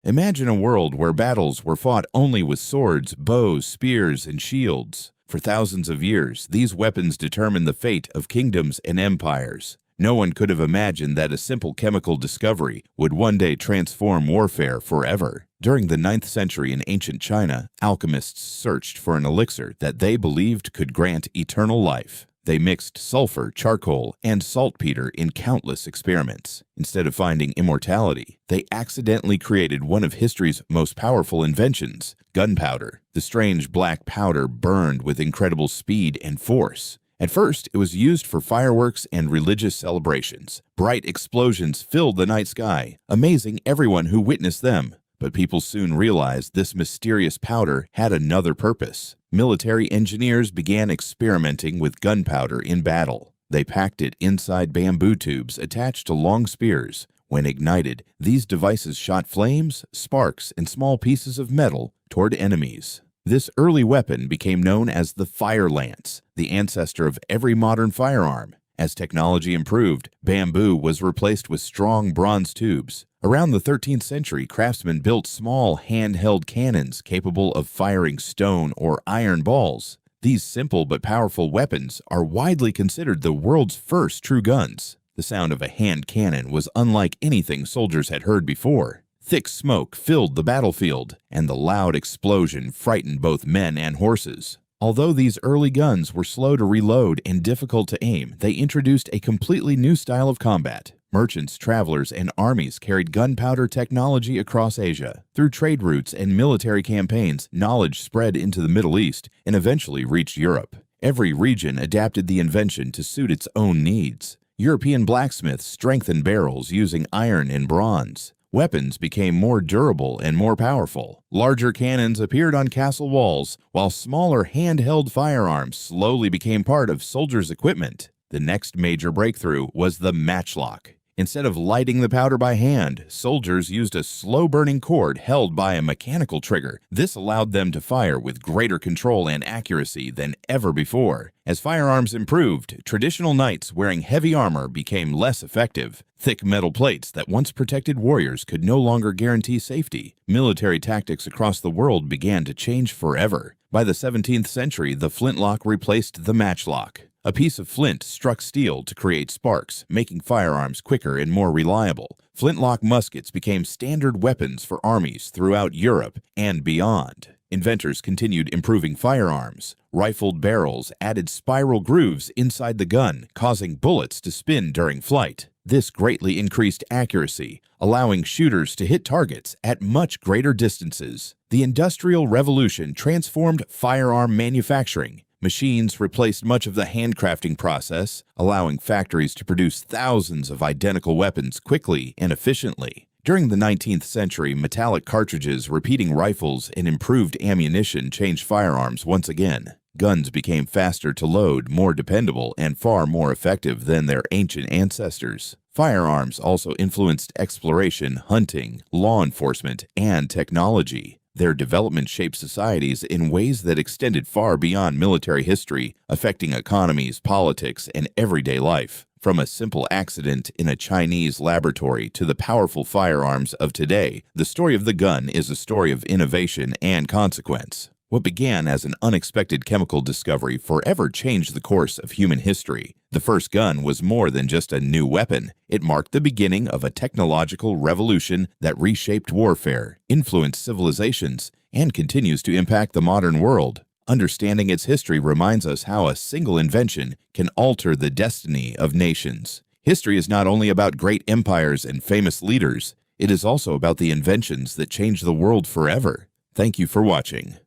Imagine a world where battles were fought only with swords, bows, spears, and shields. For thousands of years, these weapons determined the fate of kingdoms and empires. No one could have imagined that a simple chemical discovery would one day transform warfare forever. During the 9th century in ancient China, alchemists searched for an elixir that they believed could grant eternal life. They mixed sulfur, charcoal, and saltpeter in countless experiments. Instead of finding immortality, they accidentally created one of history's most powerful inventions, gunpowder. The strange black powder burned with incredible speed and force. At first, it was used for fireworks and religious celebrations. Bright explosions filled the night sky, amazing everyone who witnessed them. But people soon realized this mysterious powder had another purpose. Military engineers began experimenting with gunpowder in battle. They packed it inside bamboo tubes attached to long spears. When ignited, these devices shot flames, sparks, and small pieces of metal toward enemies. This early weapon became known as the fire lance, the ancestor of every modern firearm. As technology improved, bamboo was replaced with strong bronze tubes. Around the 13th century, craftsmen built small handheld cannons capable of firing stone or iron balls. These simple but powerful weapons are widely considered the world's first true guns. The sound of a hand cannon was unlike anything soldiers had heard before. Thick smoke filled the battlefield, and the loud explosion frightened both men and horses. Although these early guns were slow to reload and difficult to aim, they introduced a completely new style of combat. Merchants, travelers, and armies carried gunpowder technology across Asia. Through trade routes and military campaigns, knowledge spread into the Middle East and eventually reached Europe. Every region adapted the invention to suit its own needs. European blacksmiths strengthened barrels using iron and bronze. Weapons became more durable and more powerful. Larger cannons appeared on castle walls, while smaller handheld firearms slowly became part of soldiers' equipment. The next major breakthrough was the matchlock. Instead of lighting the powder by hand, soldiers used a slow-burning cord held by a mechanical trigger. This allowed them to fire with greater control and accuracy than ever before. As firearms improved, traditional knights wearing heavy armor became less effective. Thick metal plates that once protected warriors could no longer guarantee safety. Military tactics across the world began to change forever. By the 17th century, the flintlock replaced the matchlock. A piece of flint struck steel to create sparks, making firearms quicker and more reliable. Flintlock muskets became standard weapons for armies throughout Europe and beyond. Inventors continued improving firearms. Rifled barrels added spiral grooves inside the gun, causing bullets to spin during flight. This greatly increased accuracy, allowing shooters to hit targets at much greater distances. The Industrial Revolution transformed firearm manufacturing. Machines replaced much of the handcrafting process, allowing factories to produce thousands of identical weapons quickly and efficiently. During the 19th century, metallic cartridges, repeating rifles, and improved ammunition changed firearms once again. Guns became faster to load, more dependable, and far more effective than their ancient ancestors. Firearms also influenced exploration, hunting, law enforcement, and technology. Their development shaped societies in ways that extended far beyond military history, affecting economies, politics, and everyday life. From a simple accident in a Chinese laboratory to the powerful firearms of today, the story of the gun is a story of innovation and consequence. What began as an unexpected chemical discovery forever changed the course of human history. The first gun was more than just a new weapon. It marked the beginning of a technological revolution that reshaped warfare, influenced civilizations, and continues to impact the modern world. Understanding its history reminds us how a single invention can alter the destiny of nations. History is not only about great empires and famous leaders, it is also about the inventions that changed the world forever. Thank you for watching.